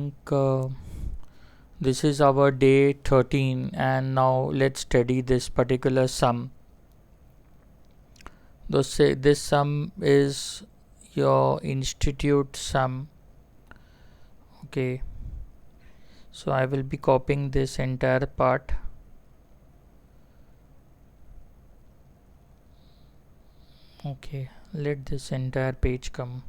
think this is our day 13, and now let's study this particular sum. This sum is your institute sum. Okay, so I will be copying this entire part. Okay, let this entire page come.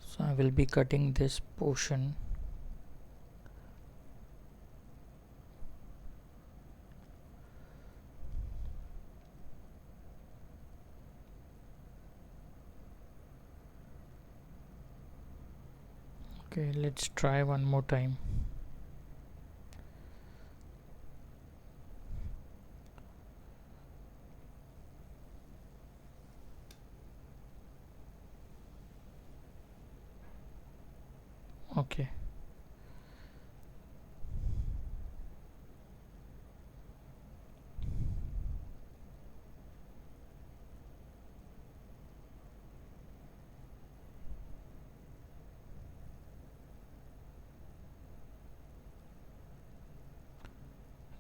So I will be cutting this portion. Okay, let's try one more time. Okay.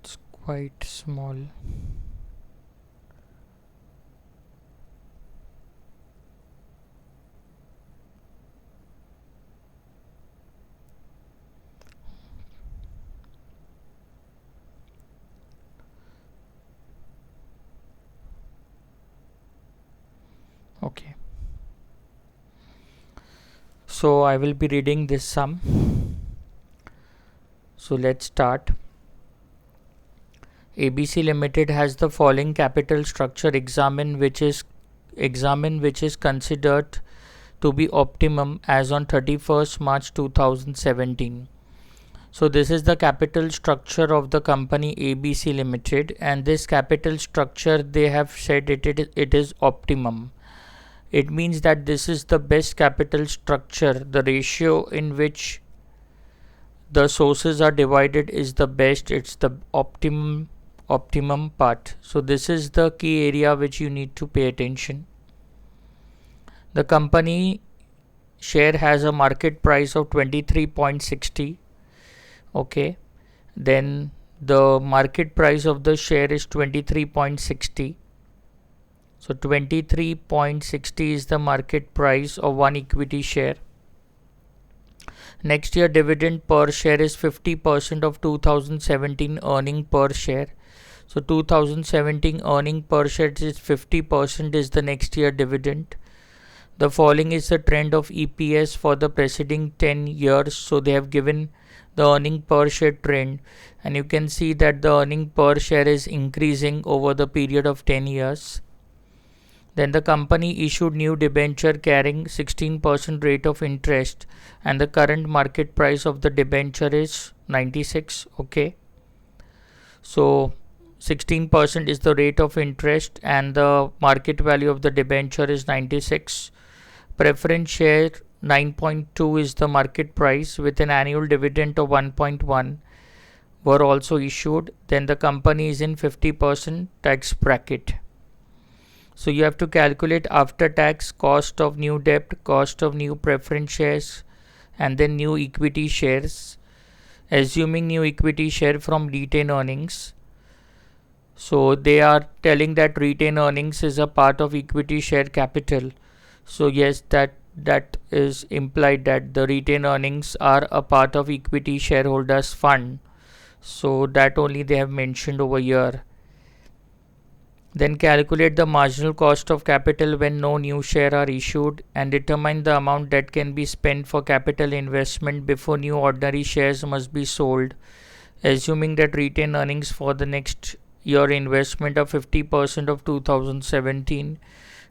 It's quite small. Okay, so I will be reading this sum. So let's start. ABC Limited has the following capital structure examined, which is considered to be optimum as on 31st March 2017. So this is the capital structure of the company ABC Limited, and this capital structure they have said it is optimum. It means that this is the best capital structure. The ratio in which the sources are divided is the best. It's the optimum part. So this is the key area which you need to pay attention. The company share has a market price of 23.60. Okay, then the market price of the share is 23.60. So 23.60 is the market price of one equity share. Next year dividend per share is 50% of 2017 earning per share. So 2017 earning per share is 50% is the next year dividend. The following is the trend of EPS for the preceding 10 years. So they have given the earning per share trend, and you can see that the earning per share is increasing over the period of 10 years. Then the company issued new debenture carrying 16% rate of interest, and the current market price of the debenture is 96. Okay, so 16% is the rate of interest and the market value of the debenture is 96. Preference share 9.2 is the market price with an annual dividend of 1.1 were also issued. Then the company is in 50% tax bracket. So you have to calculate after tax cost of new debt, cost of new preference shares, and then new equity shares, assuming new equity share from retained earnings. So they are telling that retained earnings is a part of equity share capital. So yes, that is implied that the retained earnings are a part of equity shareholders fund. So that only they have mentioned over here. Then calculate the marginal cost of capital when no new share are issued, and determine the amount that can be spent for capital investment before new ordinary shares must be sold, assuming that retained earnings for the next year investment of 50% of 2017.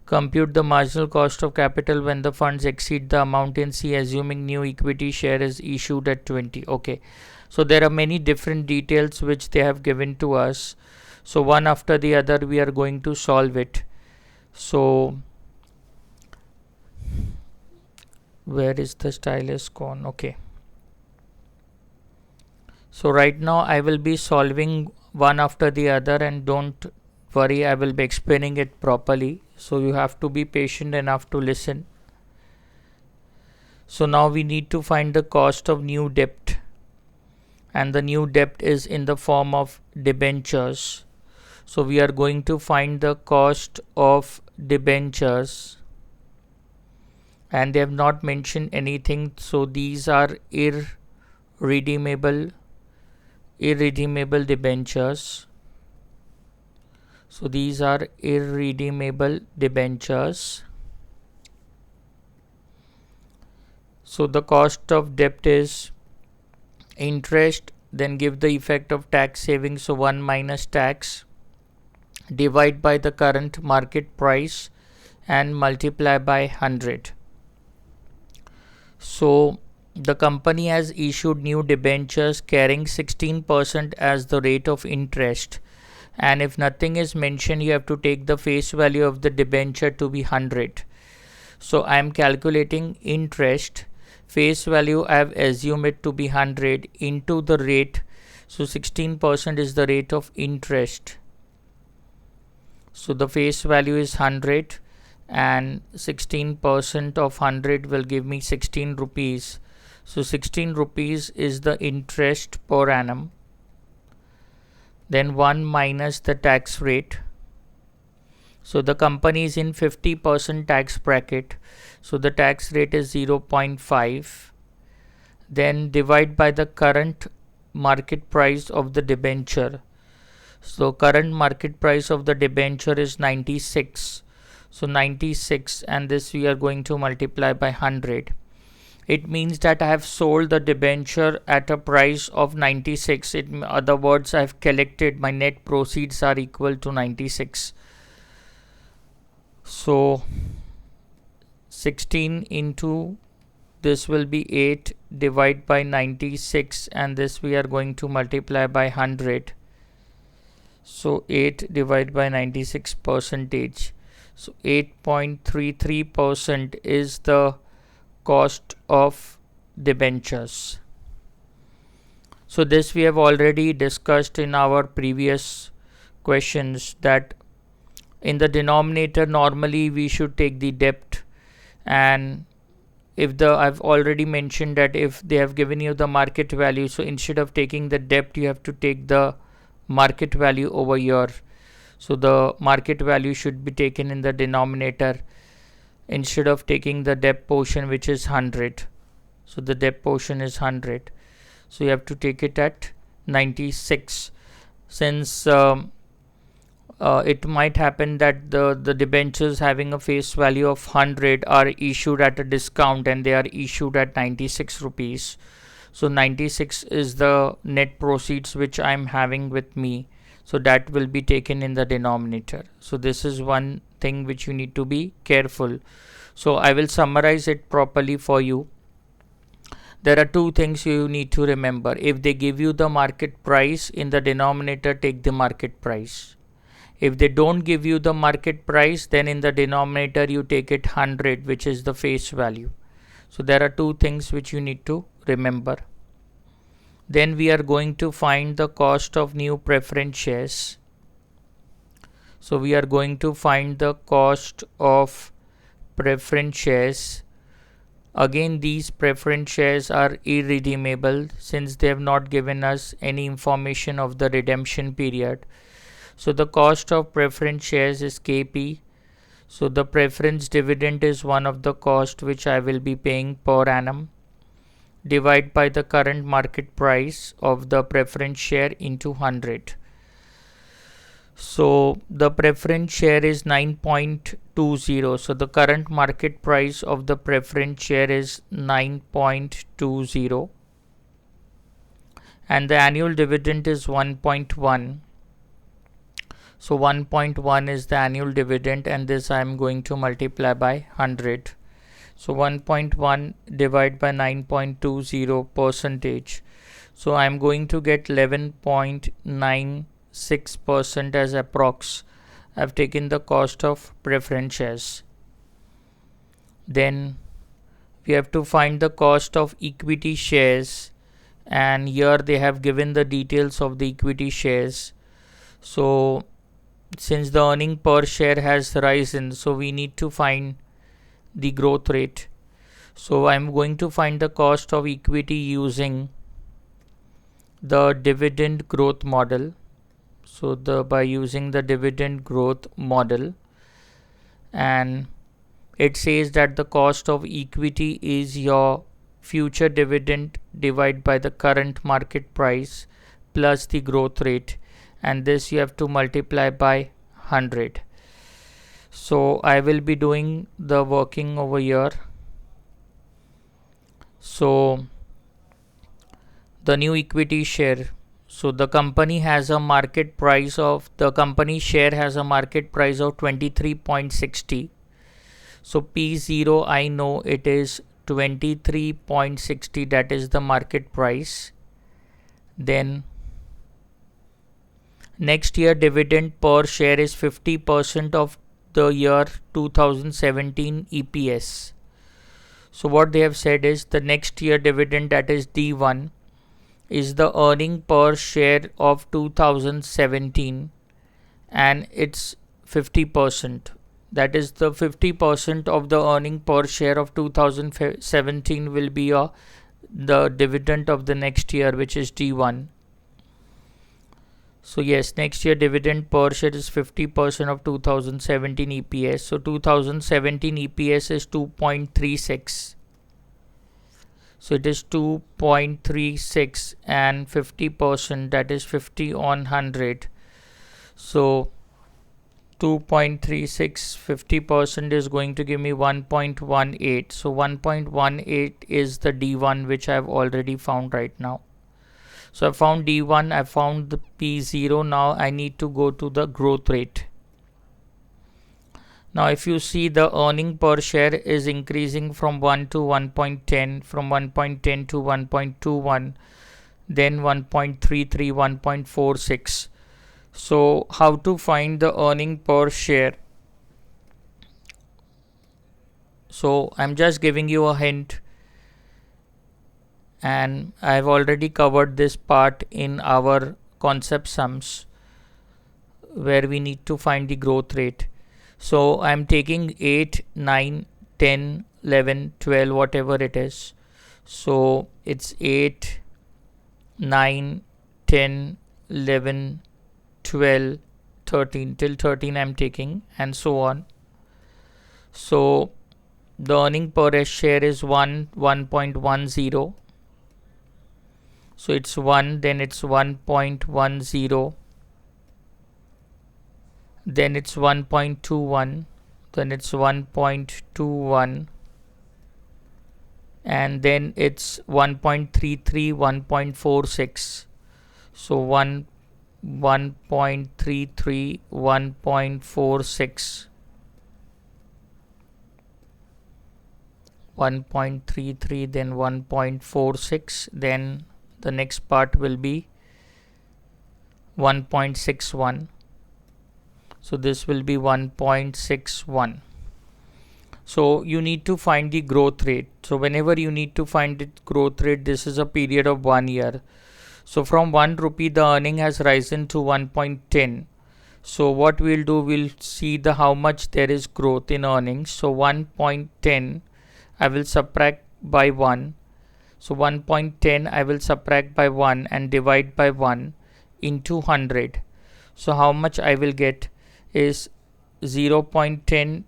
Compute the marginal cost of capital when the funds exceed the amount in C, assuming new equity share is issued at 20. Okay, so there are many different details which they have given to us. So one after the other we are going to solve it. So Where is the stylus gone? Okay. So right now I will be solving one after the other, and don't worry, I will be explaining it properly. So you have to be patient enough to listen. So now we need to find the cost of new debt, and the new debt is in the form of debentures. So we are going to find the cost of debentures, and they have not mentioned anything, so these are irredeemable debentures. So these are irredeemable debentures. So the cost of debt is interest, then give the effect of tax savings, so 1 minus tax, divide by the current market price and multiply by 100. So the company has issued new debentures carrying 16% as the rate of interest, and if nothing is mentioned, you have to take the face value of the debenture to be 100. So I am calculating interest, face value I have assumed it to be 100, into the rate. So 16% is the rate of interest. So the face value is 100, and 16% of 100 will give me 16 rupees. So 16 rupees is the interest per annum. Then 1 minus the tax rate. So the company is in 50% tax bracket, so the tax rate is 0.5. Then divide by the current market price of the debenture. So current market price of the debenture is 96. So 96, and this we are going to multiply by 100. It means that I have sold the debenture at a price of 96. In other words, I have collected, my net proceeds are equal to 96. So 16 into this will be 8, divide by 96, and this we are going to multiply by 100. So 8 divided by 96 percentage. So 8.33% is the cost of debentures. So this we have already discussed in our previous questions, that in the denominator normally we should take the debt, and if I've already mentioned that if they have given you the market value, so instead of taking the debt you have to take the market value over here. So the market value should be taken in the denominator instead of taking the debt portion, which is 100. So the debt portion is 100, so you have to take it at 96. Since it might happen that the debentures having a face value of 100 are issued at a discount, and they are issued at 96 rupees. So 96 is the net proceeds which I am having with me, so that will be taken in the denominator. So this is one thing which you need to be careful. So I will summarize it properly for you. There are two things you need to remember. If they give you the market price, in the denominator take the market price. If they don't give you the market price, then in the denominator you take it 100, which is the face value. So there are two things which you need to remember. Then we are going to find the cost of new preference shares. So we are going to find the cost of preference shares. Again, these preference shares are irredeemable since they have not given us any information of the redemption period. So the cost of preference shares is KP. So the preference dividend is one of the cost which I will be paying per annum. Divide by the current market price of the preference share into 100. So the preference share is 9.20. So the current market price of the preference share is 9.20, and the annual dividend is 1.1. So 1.1 is the annual dividend, and this I am going to multiply by 100. So 1.1 divided by 9.20 percentage. So I am going to get 11.96% as approx. I have taken the cost of preference shares. Then we have to find the cost of equity shares, and here they have given the details of the equity shares. So since the earning per share has risen, so we need to find the growth rate. So I'm going to find the cost of equity using the dividend growth model. So by using the dividend growth model, and it says that the cost of equity is your future dividend divided by the current market price plus the growth rate, and this you have to multiply by 100. So I will be doing the working over here. So the new equity share, so the company has a market price of, the company share has a market price of 23.60. so P0, I know it is 23.60, that is the market price. Then next year dividend per share is 50% of the year 2017 EPS. So what they have said is the next year dividend, that is D1, is the earning per share of 2017, and it's 50%. That is the 50% of the earning per share of 2017 will be the dividend of the next year, which is D1. So yes, next year dividend per share is 50% of 2017 EPS. So 2017 EPS is 2.36. So it is 2.36 and 50%, that is 50 on 100. So 2.36, 50% is going to give me 1.18. So 1.18 is the D1, which I have already found right now. So I found D1, I found the P0. Now I need to go to the growth rate. Now if you see, the earning per share is increasing from 1 to 1.10, from 1.10 to 1.21, then 1.33, 1.46. So how to find the earning per share? So I'm just giving you a hint, and I've already covered this part in our concept sums where we need to find the growth rate. So I'm taking 8, 9, 10, 11, 12, whatever it is. So it's 8, 9, 10, 11, 12, 13, till 13 I'm taking, and so on. So the earning per share is 1.10. So it's 1, then it's 1.10, then it's 1.21, then it's 1.21, and then it's 1.33, 1.46. So 1.33, 1.46, 1.33, then 1.46, then the next part will be 1.61. So this will be 1.61. So you need to find the growth rate. So whenever you need to find the growth rate, this is a period of 1 year. So from 1 rupee, the earning has risen to 1.10. So what we'll do, we'll see the how much there is growth in earnings. So 1.10, I will subtract by 1. So 1.10 I will subtract by 1 and divide by 1 into 100. So how much I will get is 0.10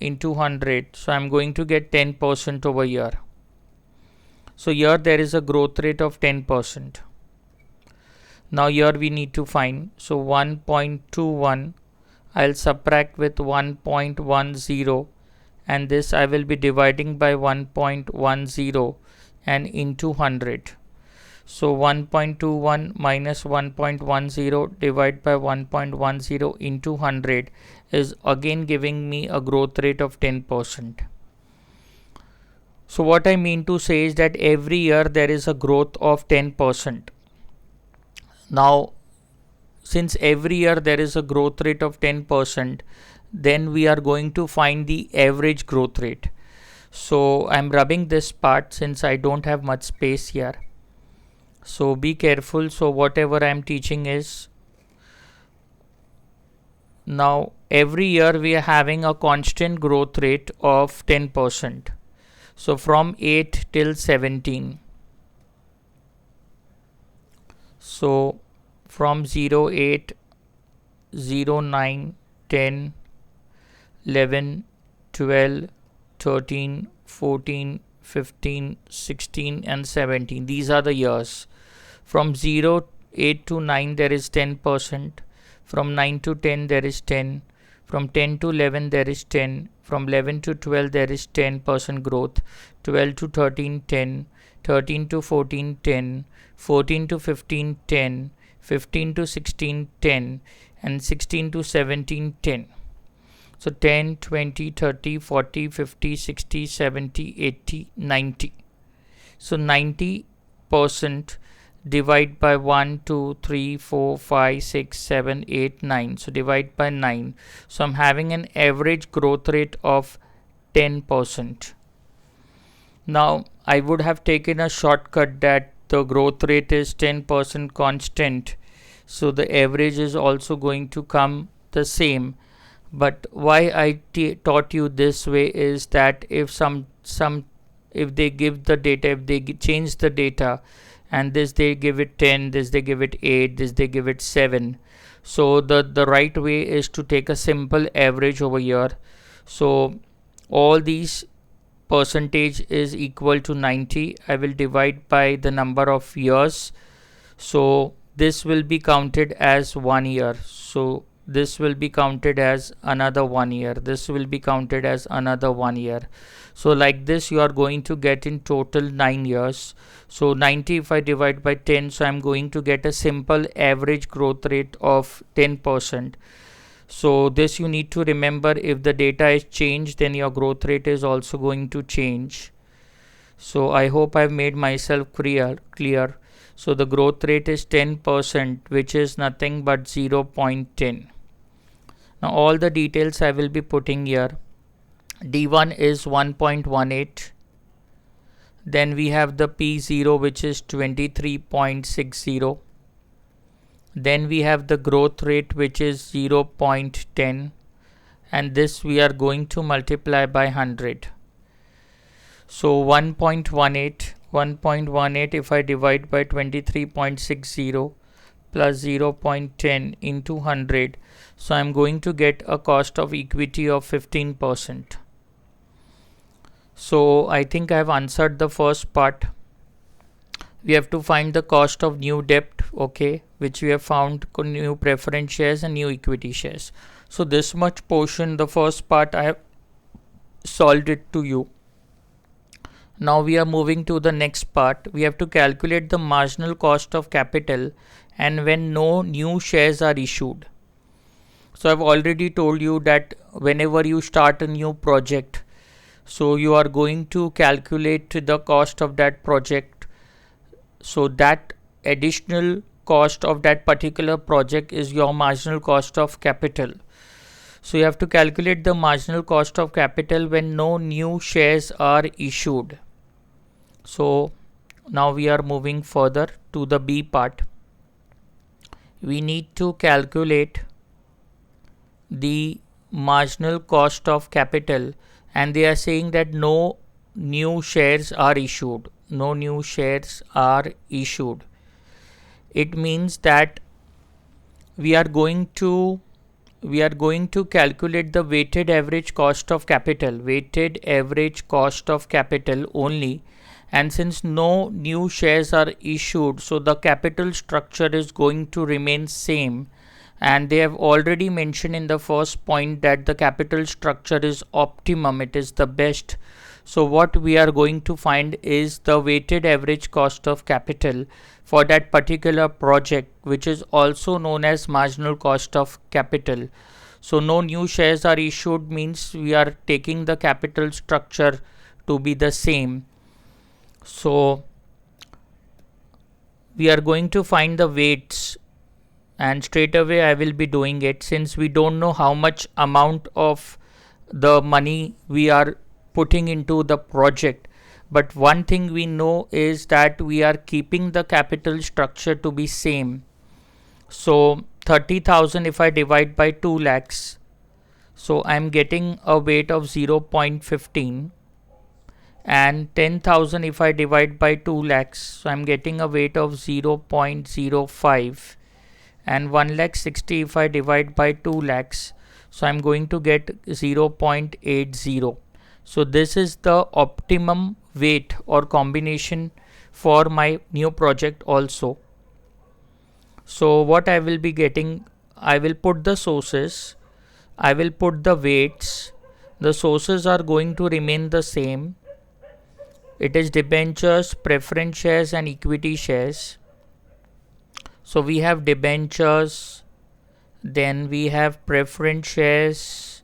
into 100. So I'm going to get 10% over here. So here there is a growth rate of 10%. Now here we need to find, so 1.21 I'll subtract with 1.10, and this I will be dividing by 1.10 and into 100. So 1.21 minus 1.10 divided by 1.10 into 100 is again giving me a growth rate of 10%. So what I mean to say is that every year there is a growth of 10%. Now since every year there is a growth rate of 10%, then we are going to find the average growth rate. So I'm rubbing this part since I don't have much space here. So be careful. So whatever I'm teaching is, now every year we are having a constant growth rate of 10%. So from 8 till 17. So from 0, 8, 0, 9, 10, 11, 12, 13, 14, 15, 16 and 17. These are the years. From 0, 8 to 9 there is 10%. From 9 to 10 there is 10. From 10 to 11 there is 10. From 11 to 12 there is 10% growth. 12 to 13 10. 13 to 14 10. 14 to 15 10. 15 to 16 10. And 16 to 17 10. So 10, 20, 30, 40, 50, 60, 70, 80, 90. So 90% divide by 1, 2, 3, 4, 5, 6, 7, 8, 9. So divide by 9. So I'm having an average growth rate of 10%. Now I would have taken a shortcut that the growth rate is 10% constant. So the average is also going to come the same. But why I taught you this way is that if if they give the data, if they change the data, and this they give it 10, this they give it 8, this they give it 7. So the right way is to take a simple average over here. So all these percentage is equal to 90. I will divide by the number of years. So this will be counted as 1 year. So this will be counted as another 1 year. This will be counted as another 1 year. So like this you are going to get in total 9 years. So 90 if I divide by 10, so I'm going to get a simple average growth rate of 10%. So this you need to remember. If the data is changed, then your growth rate is also going to change. So I hope I've made myself clear. So the growth rate is 10%, which is nothing but 0.10. Now all the details I will be putting here. D1 is 1.18. Then we have the P0, which is 23.60. Then we have the growth rate, which is 0.10. And this we are going to multiply by 100. So 1.18 if I divide by 23.60 plus 0.10 into 100. So I'm going to get a cost of equity of 15%. So I think I have answered the first part. We have to find the cost of new debt, okay, which we have found new preference shares and new equity shares. So this much portion, the first part, I have solved it to you. Now we are moving to the next part. We have to calculate the marginal cost of capital and when no new shares are issued. So I've already told you that whenever you start a new project, so you are going to calculate the cost of that project. So that additional cost of that particular project is your marginal cost of capital. So you have to calculate the marginal cost of capital when no new shares are issued. So now we are moving further to the B part. We need to calculate the marginal cost of capital, and they are saying that no new shares are issued. No new shares are issued. It means that we are going to calculate the weighted average cost of capital, only. And since no new shares are issued, so the capital structure is going to remain same. And they have already mentioned in the first point that the capital structure is optimum, it is the best. So what we are going to find is the weighted average cost of capital for that particular project, which is also known as marginal cost of capital. So no new shares are issued means we are taking the capital structure to be the same. So we are going to find the weights, and straight away I will be doing it since we don't know how much amount of the money we are putting into the project. But one thing we know is that we are keeping the capital structure to be same. So 30,000 if I divide by 2 lakhs, so I'm getting a weight of 0.15, and 10,000 if I divide by 2 lakhs, so I'm getting a weight of 0.05, and 1 lakh 60 if I divide by 2 lakhs, so I'm going to get 0.80. So this is the optimum weight or combination for my new project also. So what I will be getting, I will put the sources, I will put the weights. The sources are going to remain the same. It is debentures, preference shares and equity shares. So we have debentures, then we have preference shares,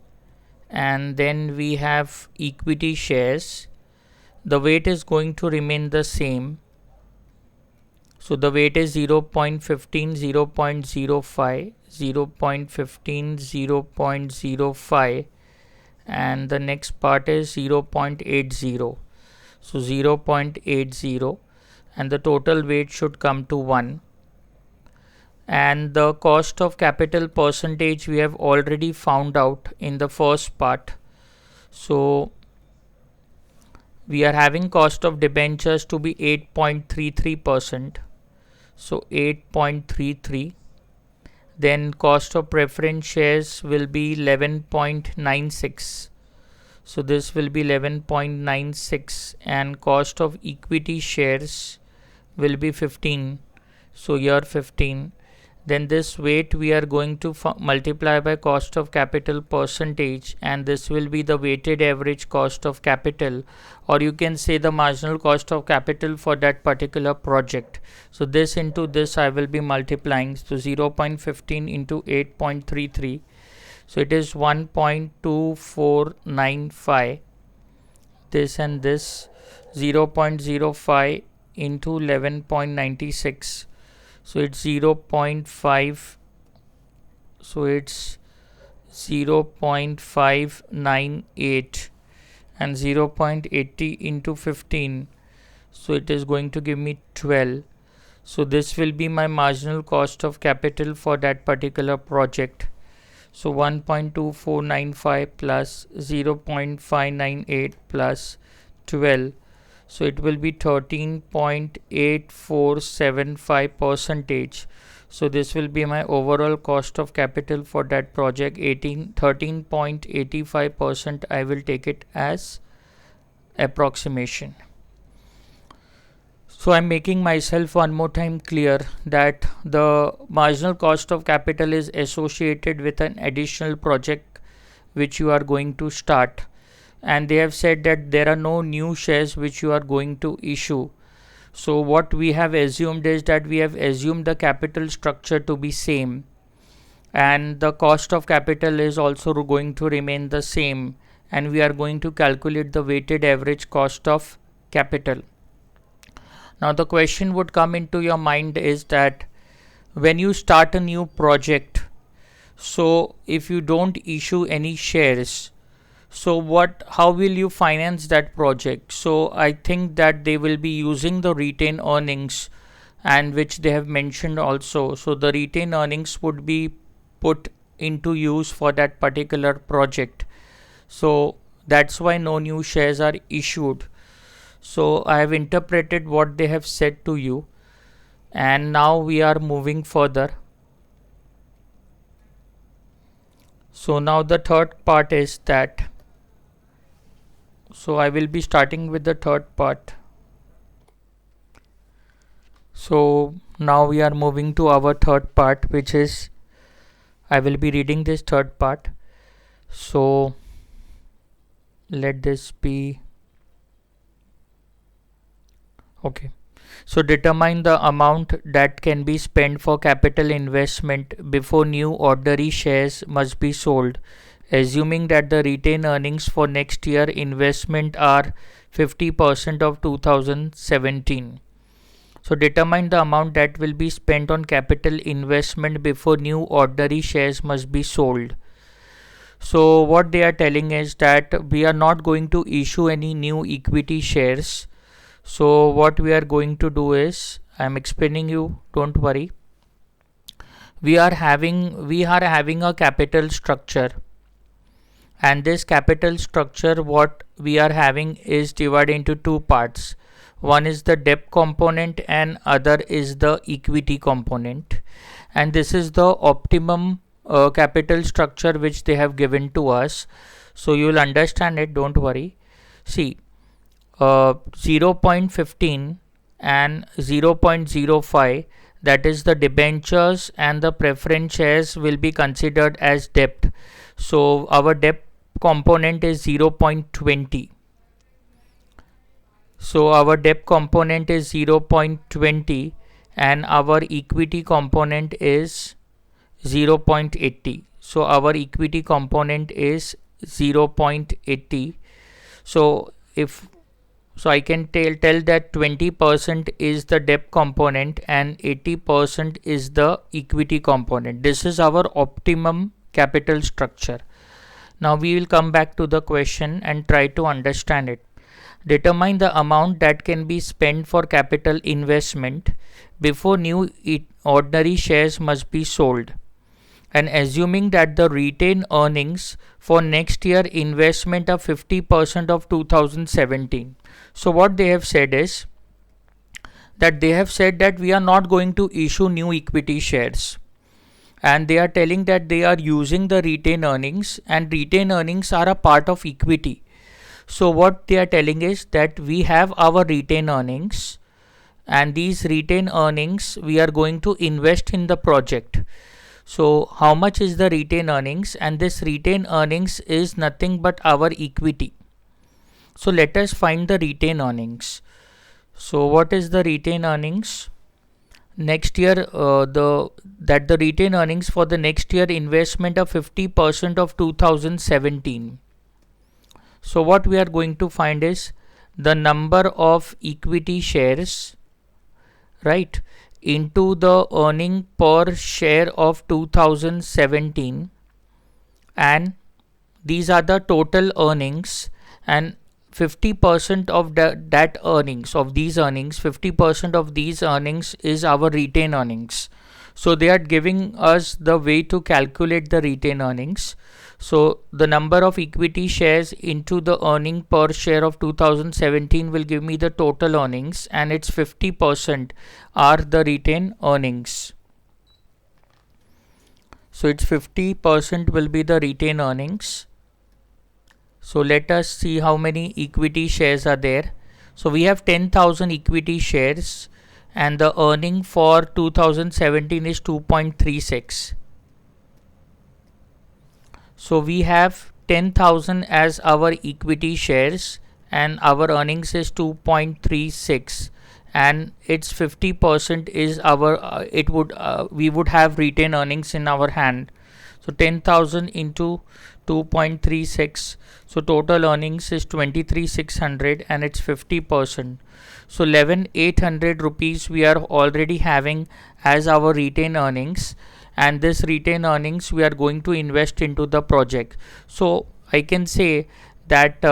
and then we have equity shares. The weight is going to remain the same. So the weight is 0.15, 0.05, 0.15, 0.05, and the next part is 0.80. So 0.80, and the total weight should come to 1. And the cost of capital percentage we have already found out in the first part. So we are having cost of debentures to be 8.33%. So 8.33. Then cost of preference shares will be 11.96. So this will be 11.96, and cost of equity shares will be 15. So here 15. Then this weight we are going to multiply by cost of capital percentage, and this will be the weighted average cost of capital, or you can say the marginal cost of capital for that particular project. So this into this I will be multiplying. So 0.15 into 8.33. So it is 1.2495. This and this, 0.05 into 11.96. So it's 0.5. So it's 0.598, and 0.80 into 15. So it is going to give me 12. So this will be my marginal cost of capital for that particular project. So 1.2495 plus 0.598 plus 12. So it will be 13.8475 percentage. So this will be my overall cost of capital for that project. 13.85%. I will take it as approximation. So I'm making myself one more time clear that the marginal cost of capital is associated with an additional project which you are going to start, and they have said that there are no new shares which you are going to issue. So what we have assumed is that we have assumed the capital structure to be same, and the cost of capital is also going to remain the same, and we are going to calculate the weighted average cost of capital. Now the question would come into your mind is that when you start a new project, so if you don't issue any shares, so how will you finance that project? So I think that they will be using the retained earnings, and which they have mentioned also. So the retained earnings would be put into use for that particular project. So that's why no new shares are issued. So I have interpreted what they have said to you, and now we are moving further. So now the third part is that, so I will be starting with the third part. So now we are moving to our third part, which is, I will be reading this third part. So let this be okay. So determine the amount that can be spent for capital investment before new ordinary shares must be sold, assuming that the retained earnings for next year investment are 50% of 2017. So determine the amount that will be spent on capital investment before new ordinary shares must be sold. So what they are telling is that we are not going to issue any new equity shares. So what we are going to do is, I am explaining you, don't worry. We are having a capital structure, and this capital structure, what we are having is divided into two parts. One is the debt component and other is the equity component, and this is the optimum capital structure which they have given to us. So you will understand it, don't worry. See, 0.15 and 0.05, that is the debentures and the preference shares, will be considered as debt. So our debt component is 0.20. So our debt component is 0.20 and our equity component is 0.80. So our equity component is 0.80. So I can tell that 20% is the debt component and 80% is the equity component. This is our optimum capital structure. Now we will come back to the question and try to understand it. Determine the amount that can be spent for capital investment before new ordinary shares must be sold, and assuming that the retained earnings for next year investment are 50% of 2017. So what they have said is that we are not going to issue new equity shares, and they are telling that they are using the retained earnings, and retained earnings are a part of equity. So what they are telling is that we have our retained earnings, and these retained earnings we are going to invest in the project. So how much is the retained earnings? And this retained earnings is nothing but our equity. So let us find the retained earnings. So what is the retained earnings? Next year, the retained earnings for the next year investment of 50% of 2017. So what we are going to find is the number of equity shares, right, into the earning per share of 2017, and these are the total earnings, and 50% of that earnings, of these earnings, 50% of these earnings is our retained earnings. So they are giving us the way to calculate the retained earnings. So the number of equity shares into the earning per share of 2017 will give me the total earnings, and its 50% are the retained earnings. So its 50% will be the retained earnings. So let us see how many equity shares are there. So we have 10,000 equity shares, and the earning for 2017 is 2.36. So we have 10,000 as our equity shares, and our earnings is 2.36, and its 50% is our we would have retained earnings in our hand. So 10,000 into 2.36, so total earnings is 23,600, and it's 50%. So 11,800 rupees we are already having as our retained earnings, and this retained earnings we are going to invest into the project. So I can say that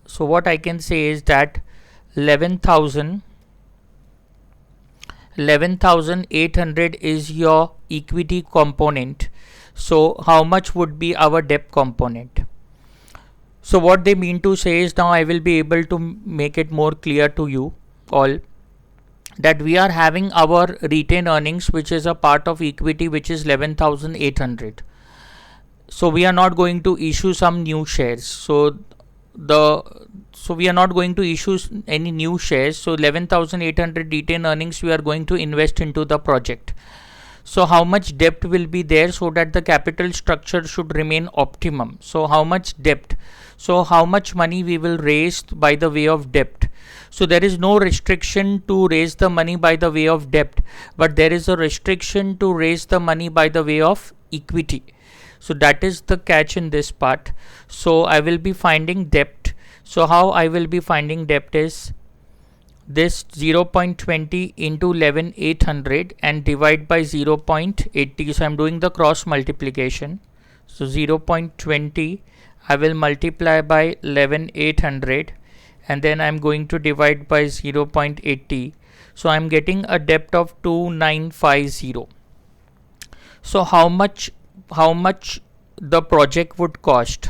so what I can say is that 11,800 is your equity component. So how much would be our debt component? So what they mean to say is, now I will be able to make it more clear to you all, that we are having our retained earnings, which is a part of equity, which is 11,800. So we are not going to issue some new shares. So we are not going to issue any new shares. So 11,800 retained earnings we are going to invest into the project. So how much debt will be there, so that the capital structure should remain optimum? So how much debt? So how much money we will raise by the way of debt? So there is no restriction to raise the money by the way of debt, but there is a restriction to raise the money by the way of equity. So that is the catch in this part. So I will be finding debt. So how I will be finding debt is, this 0.20 into 11,800 and divide by 0.80. So I'm doing the cross multiplication. So 0.20 I will multiply by 11,800 and then I'm going to divide by 0.80. So I'm getting a depth of 2950. So how much the project would cost?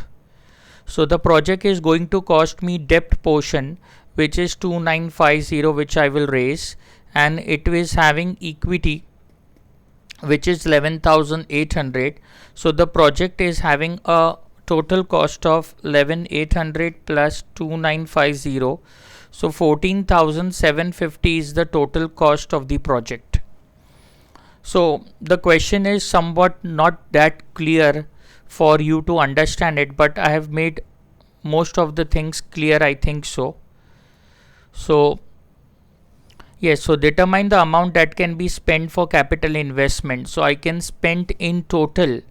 So the project is going to cost me debt portion, which is 2950, which I will raise, and it is having equity which is 11,800. So the project is having a total cost of 11,800 plus 2950. So 14,750 is the total cost of the project. So the question is somewhat not that clear for you to understand it, but I have made most of the things clear, I think so. So yes, so determine the amount that can be spent for capital investment. So I can spend in total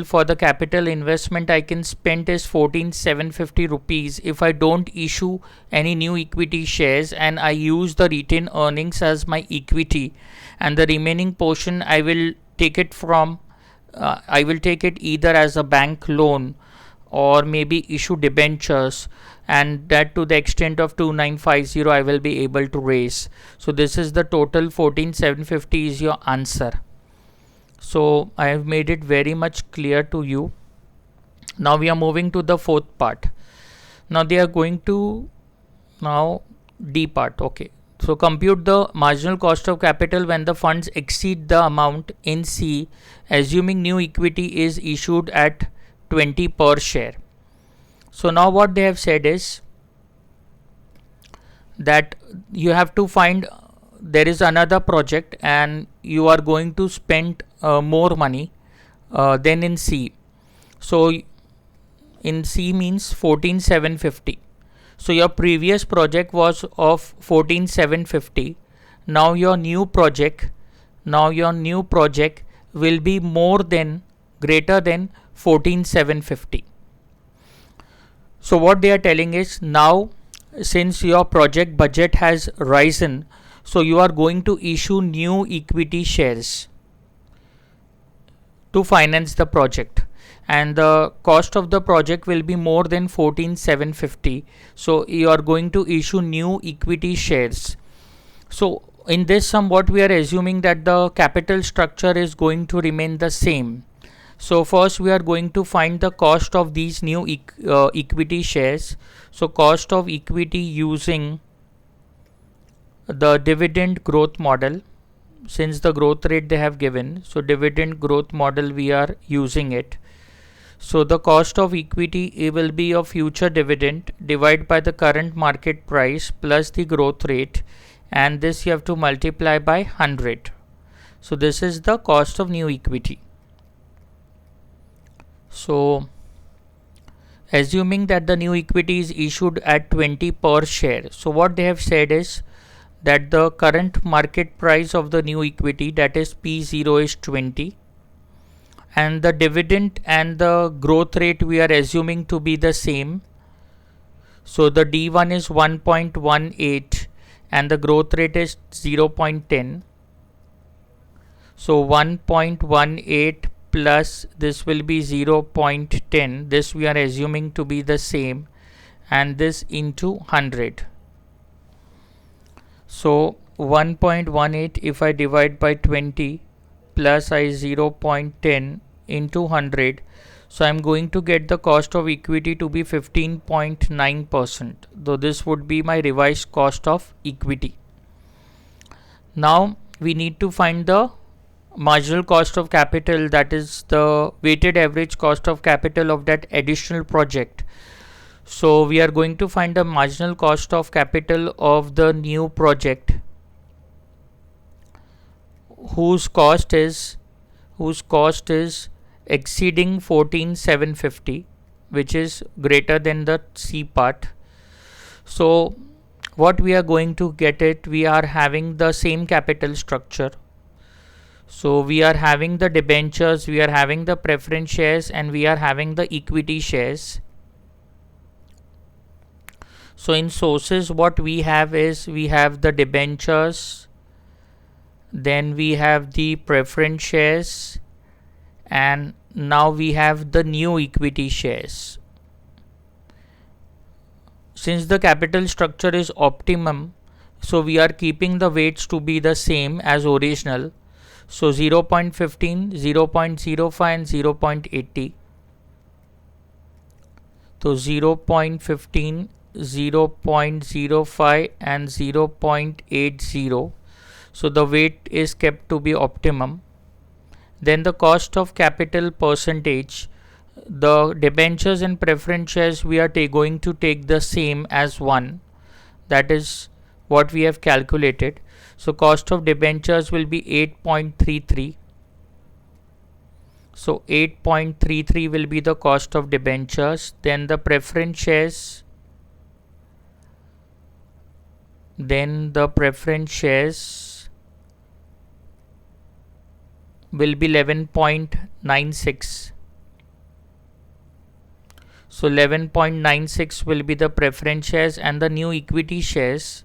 for the capital investment I can spend is 14,750 rupees if I don't issue any new equity shares and I use the retained earnings as my equity, and the remaining portion I will take it either as a bank loan or maybe issue debentures, and that to the extent of 2950 I will be able to raise. So this is the total 14,750 is your answer. So I have made it very much clear to you. Now we are moving to the fourth part. Now they are going to D part. Okay. So compute the marginal cost of capital when the funds exceed the amount in C, assuming new equity is issued at 20 per share. So now what they have said is that you have to find, there is another project and you are going to spend more money than in C. So in C means 14,750. So your previous project was of 14,750. Now your new project will be greater than 14,750. So what they are telling is, now since your project budget has risen, so you are going to issue new equity shares to finance the project, and the cost of the project will be more than 14,750. So you are going to issue new equity shares. So in this sum, what we are assuming that the capital structure is going to remain the same. So first we are going to find the cost of these new equity shares. So cost of equity using the dividend growth model, since the growth rate they have given, so dividend growth model we are using it. So the cost of equity will be of future dividend divided by the current market price plus the growth rate, and this you have to multiply by 100. So this is the cost of new equity. So assuming that the new equity is issued at 20 per share, so what they have said is that the current market price of the new equity, that is P0, is 20, and the dividend and the growth rate we are assuming to be the same. So the D1 is 1.18 and the growth rate is 0.10. So 1.18 plus this will be 0.10, this we are assuming to be the same, and this into 100. So 1.18 if I divide by 20 plus I 0.10 into 100, so I am going to get the cost of equity to be 15.9%, though this would be my revised cost of equity. Now we need to find the marginal cost of capital, that is the weighted average cost of capital of that additional project. So we are going to find the marginal cost of capital of the new project whose cost is exceeding 14,750, which is greater than the C part. So what we are going to get it, we are having the same capital structure. So we are having the debentures, we are having the preference shares, and we are having the equity shares. So in sources, what we have is, we have the debentures, then we have the preference shares, and now we have the new equity shares. Since the capital structure is optimum, so we are keeping the weights to be the same as original. So 0.15, 0.05 and 0.80. So 0.15, 0.05 and 0.80. So the weight is kept to be optimum. Then the cost of capital percentage, the debentures and preference shares, we are going to take the same as 1. That is what we have calculated. So cost of debentures will be 8.33. So 8.33 will be the cost of debentures. Then the preference shares, will be 11.96. So 11.96 will be the preference shares, and the new equity shares.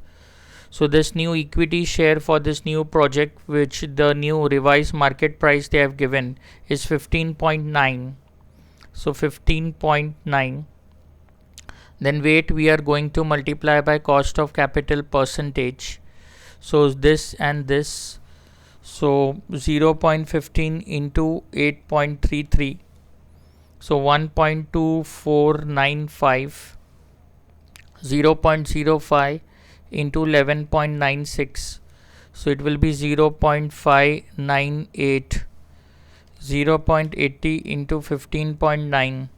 So this new equity share for this new project, which the new revised market price they have given, is 15.9. So 15.9. Then weight we are going to multiply by cost of capital percentage. So this and this. So 0.15 into 8.33. So 1.2495. 0.05 into 11.96. So it will be 0.598. 0.80 into 15.9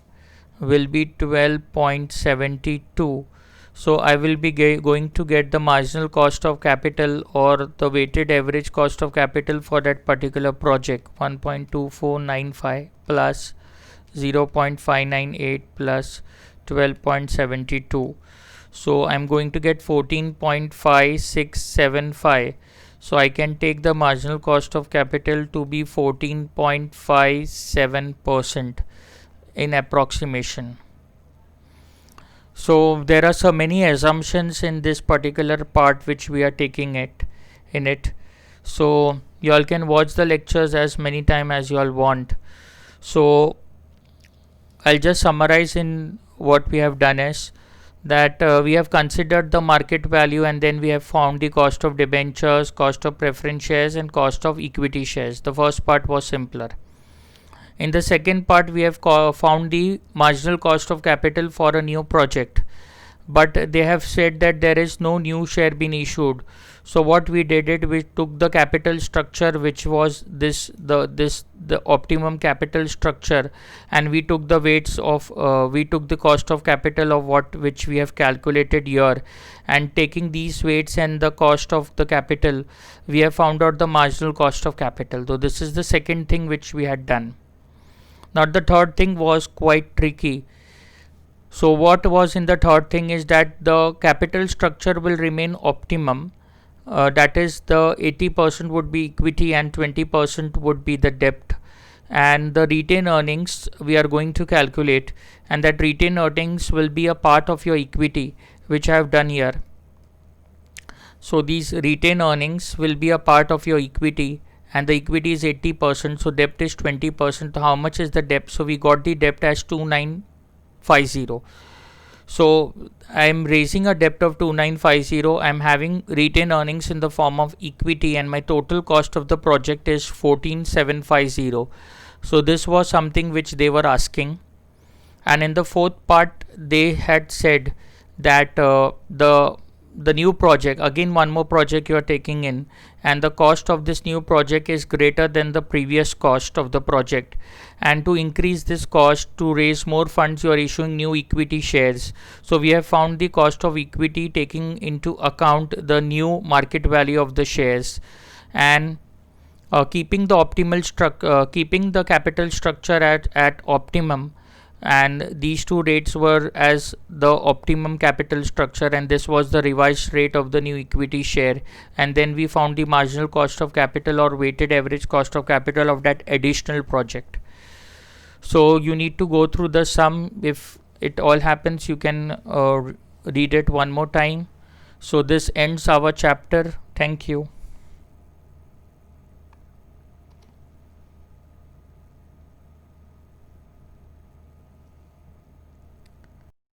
will be 12.72. So I will be going to get the marginal cost of capital, or the weighted average cost of capital for that particular project, 1.2495 plus 0.598 plus 12.72. So I'm going to get 14.5675. So I can take the marginal cost of capital to be 14.57% in approximation. So there are so many assumptions in this particular part which we are taking in it. So you all can watch the lectures as many times as you all want. So I'll just summarize in what we have done is that we have considered the market value, and then we have found the cost of debentures, cost of preference shares and cost of equity shares. The first part was simpler. In the second part, we have found the marginal cost of capital for a new project, but they have said that there is no new share been issued. So what we did it, we took the capital structure, which was the optimum capital structure, and we took the weights of we took the cost of capital of which we have calculated here, and taking these weights and the cost of the capital, we have found out the marginal cost of capital. So this is the second thing which we had done. Now the third thing was quite tricky. So what was in the third thing is that the capital structure will remain optimum. That is, the 80% would be equity and 20% would be the debt. And the retained earnings we are going to calculate, and that retained earnings will be a part of your equity, which I have done here. So these retained earnings will be a part of your equity, and the equity is 80%, so debt is 20%. How much is the debt? So we got the debt as 2950. So I am raising a debt of 2950. I am having retained earnings in the form of equity, and my total cost of the project is 14750. So this was something which they were asking. And in the fourth part, they had said that the new project, again one more project you are taking in, and the cost of this new project is greater than the previous cost of the project, and to increase this cost, to raise more funds, you are issuing new equity shares. So we have found the cost of equity taking into account the new market value of the shares, and keeping the keeping the capital structure at optimum, and these two rates were as the optimum capital structure, and this was the revised rate of the new equity share. And then we found the marginal cost of capital, or weighted average cost of capital, of that additional project. So you need to go through the sum. If it all happens, you can read it one more time. So this ends our chapter. Thank you.